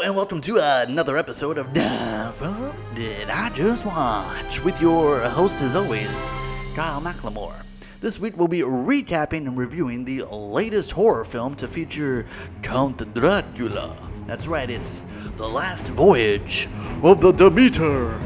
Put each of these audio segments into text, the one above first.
Hello and welcome to another episode of Dafuq Did I Just Watch? With your host as always, Kyle McLemore. This week we'll be recapping and reviewing the latest horror film to feature Count Dracula. That's right, it's The Last Voyage of the Demeter.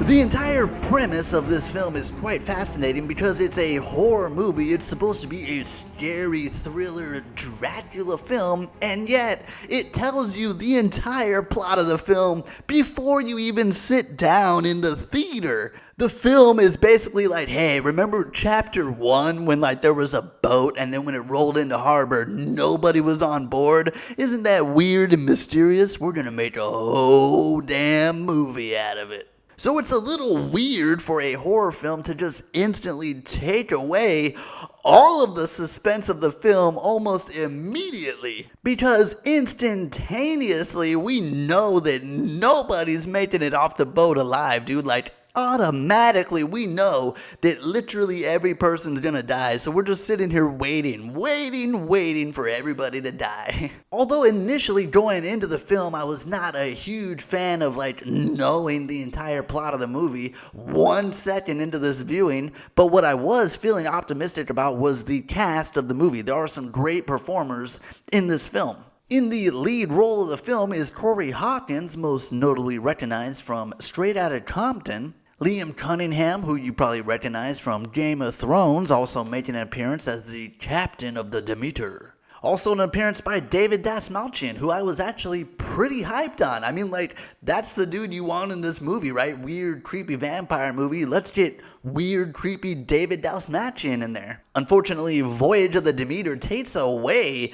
The entire premise of this film is quite fascinating because it's a horror movie. It's supposed to be a scary thriller Dracula film, and yet it tells you the entire plot of the film before you even sit down in the theater. The film is basically like, hey, remember chapter 1 when there was a boat and then when it rolled into harbor, nobody was on board? Isn't that weird and mysterious? We're gonna make a whole damn movie out of it. So it's a little weird for a horror film to just instantly take away all of the suspense of the film almost immediately. Because instantaneously we know that nobody's making it off the boat alive, dude. Automatically we know that literally every person's gonna die, so we're just sitting here waiting for everybody to die. Although initially going into the film I was not a huge fan of knowing the entire plot of the movie 1 second into this viewing, but what I was feeling optimistic about was the cast of the movie. There are some great performers in this film. In the lead role of the film is Hawkins, most notably recognized from Straight Outta Compton. Liam Cunningham, who you probably recognize from Game of Thrones, also making an appearance as the captain of the Demeter. Also an appearance by David Dastmalchian, who I was actually pretty hyped on. I mean, that's the dude you want in this movie, right? Weird, creepy vampire movie. Let's get weird, creepy David Dastmalchian in there. Unfortunately, Voyage of the Demeter takes away,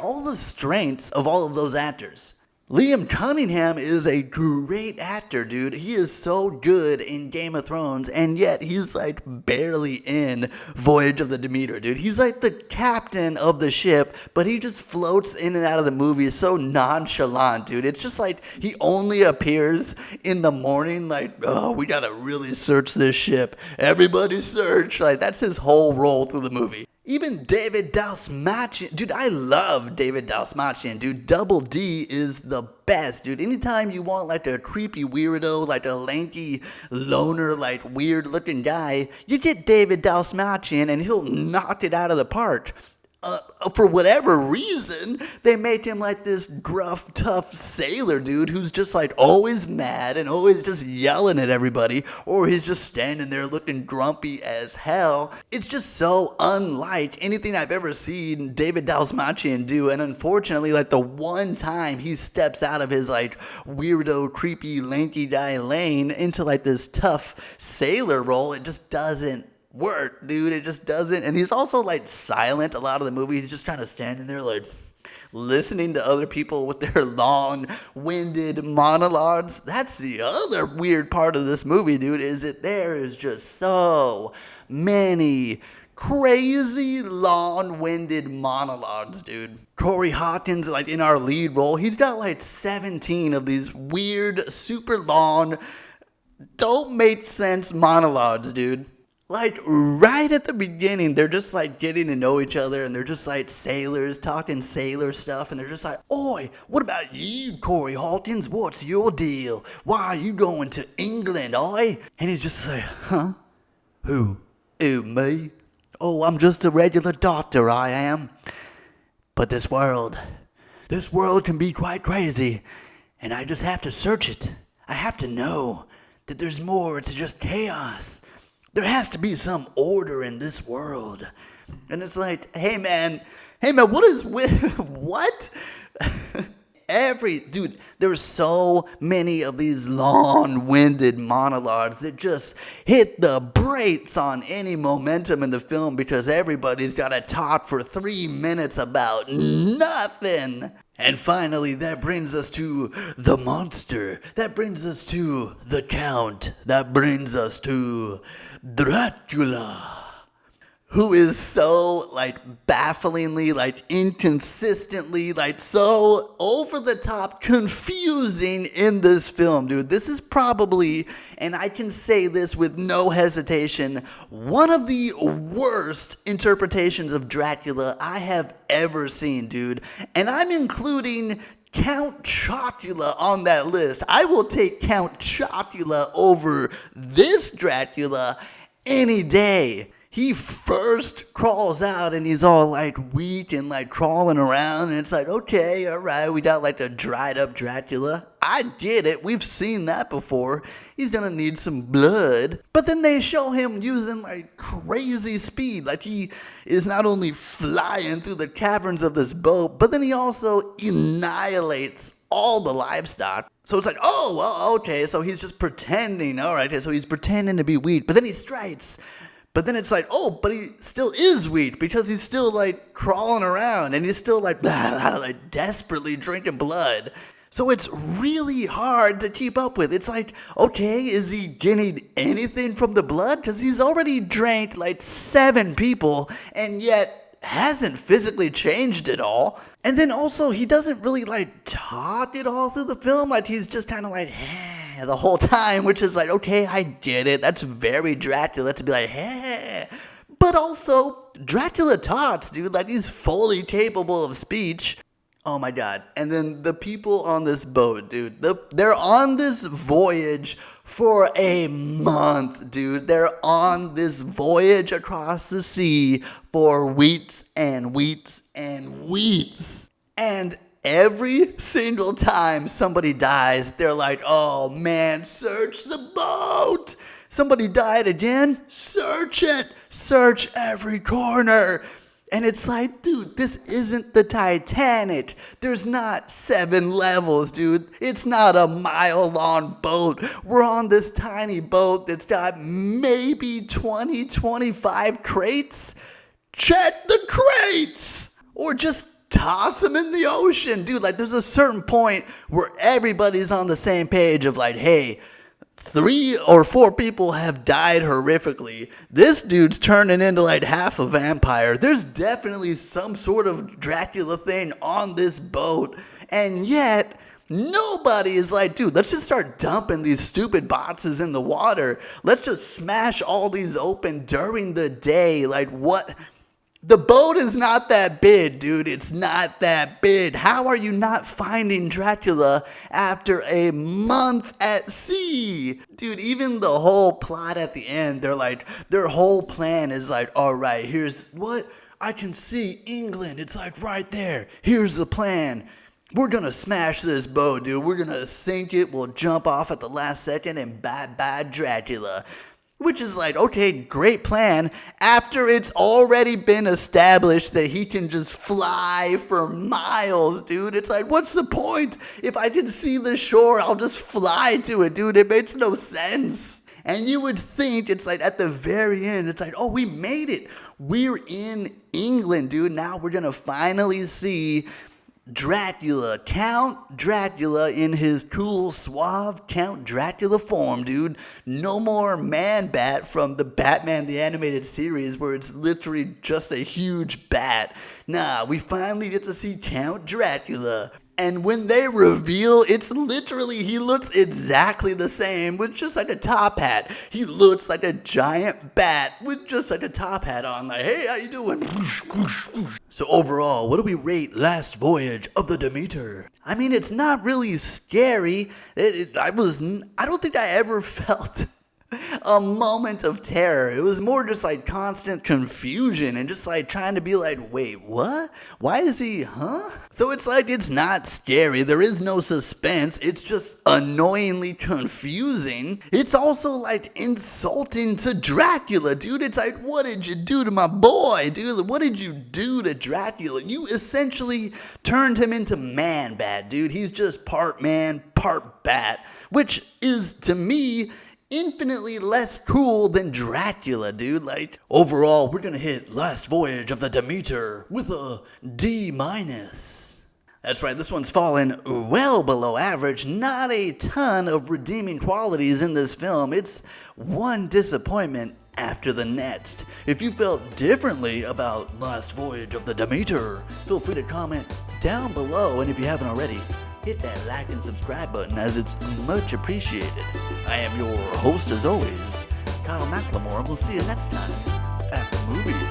all the strengths of all of those actors. Liam Cunningham is a great actor, dude. He is so good in Game of Thrones, and yet he's barely in Voyage of the Demeter, dude. He's the captain of the ship, but he just floats in and out of the movie so nonchalant, dude. It's just he only appears in the morning, oh, we gotta really search this ship. Everybody search. That's his whole role through the movie. Even David Dastmalchian, dude, I love David Dastmalchian, dude. Double D is the best, dude. Anytime you want a creepy weirdo, a lanky loner, weird looking guy, you get David Dastmalchian and he'll knock it out of the park. For whatever reason, they make him this gruff, tough sailor dude who's just always mad and always just yelling at everybody, or he's just standing there looking grumpy as hell. It's just so unlike anything I've ever seen David Dastmalchian do, and unfortunately, the one time he steps out of his weirdo, creepy, lanky guy lane into this tough sailor role, it just doesn't work, dude. It just doesn't. And he's also silent a lot of the movie. He's just kind of standing there listening to other people with their long-winded monologues. That's the other weird part of this movie, dude, is that there is just so many crazy long-winded monologues, dude. Corey Hawkins, in our lead role, he's got 17 of these weird, super long, don't make sense monologues, dude. Right at the beginning, they're just getting to know each other, and they're just sailors talking sailor stuff, and they're just oi, what about you, Corey Hawkins? What's your deal? Why are you going to England, oi? And he's just huh? Who? Me? Oh, I'm just a regular doctor, I am. But this world can be quite crazy, and I just have to search it. I have to know that there's more to just chaos. There has to be some order in this world. And it's hey man, what is with, what? Dude, there's so many of these long-winded monologues that just hit the brakes on any momentum in the film because everybody's got to talk for 3 minutes about nothing. And finally, that brings us to the monster. That brings us to the Count. That brings us to Dracula. who is so bafflingly, inconsistently, so over the top confusing in this film, dude. This is probably, and I can say this with no hesitation, one of the worst interpretations of Dracula I have ever seen, dude. And I'm including Count Chocula on that list. I will take Count Chocula over this Dracula any day. He first crawls out and he's all weak and crawling around, and it's okay, alright, we got a dried up Dracula. I get it, we've seen that before. He's gonna need some blood. But then they show him using crazy speed. He is not only flying through the caverns of this boat, but then he also annihilates all the livestock. So it's oh, well, okay, so he's just pretending. Alright, so he's pretending to be weak, but then he strikes. But then it's oh, but he still is weak because he's still crawling around and he's still desperately drinking blood. So it's really hard to keep up with. It's okay, is he getting anything from the blood? Because he's already drank 7 people and yet hasn't physically changed at all. And then also he doesn't really talk at all through the film. He's just kind of the whole time, which is okay, I get it. That's very Dracula to be hey. But also Dracula talks, dude. He's fully capable of speech. Oh my god. And then the people on this boat, dude, they're on this voyage for a month, dude. They're on this voyage across the sea for weeks and weeks and weeks. And every single time somebody dies, they're oh man, search the boat. Somebody died again? Search it. Search every corner. And it's dude, this isn't the Titanic. There's not 7 levels, dude. It's not a mile-long boat. We're on this tiny boat that's got maybe 20, 25 crates. Check the crates! Or just toss them in the ocean. Dude, there's a certain point where everybody's on the same page of hey, 3 or 4 people have died horrifically. This dude's turning into half a vampire. There's definitely some sort of Dracula thing on this boat. And yet, nobody is dude, let's just start dumping these stupid boxes in the water. Let's just smash all these open during the day. What? The boat is not that big, dude. It's not that big. How are you not finding Dracula after a month at sea? Dude, even the whole plot at the end, they're their whole plan is all right, here's what? I can see England. It's right there. Here's the plan. We're gonna smash this boat, dude. We're gonna sink it. We'll jump off at the last second and bye-bye Dracula. Which is okay, great plan, after it's already been established that he can just fly for miles, dude. It's what's the point? If I can see the shore, I'll just fly to it, dude. It makes no sense. And you would think it's at the very end, it's oh, we made it. We're in England, dude. Now we're gonna finally see Dracula, Count Dracula in his cool, suave Count Dracula form, dude. No more Man-Bat from the Batman the Animated Series where it's literally just a huge bat. Nah, we finally get to see Count Dracula. And when they reveal, it's literally, he looks exactly the same with just a top hat. He looks like a giant bat with just a top hat on. Hey, how you doing? So overall, what do we rate Last Voyage of the Demeter? I mean, it's not really scary. I don't think I ever felt a moment of terror. It was more just constant confusion and just trying to be wait, what? Why is he, huh? So it's it's not scary. There is no suspense. It's just annoyingly confusing. It's also insulting to Dracula, dude. It's what did you do to my boy, dude? What did you do to Dracula? You essentially turned him into Man-Bat, dude. He's just part man, part bat, which is, to me, infinitely less cool than Dracula, dude. Overall, we're gonna hit Last Voyage of the Demeter with a D-. That's right, this one's fallen well below average. Not a ton of redeeming qualities in this film. It's one disappointment after the next. If you felt differently about Last Voyage of the Demeter, feel free to comment down below, and if you haven't already, hit that like and subscribe button, as it's much appreciated. I am your host as always, Kyle McLemore, and we'll see you next time at the movies.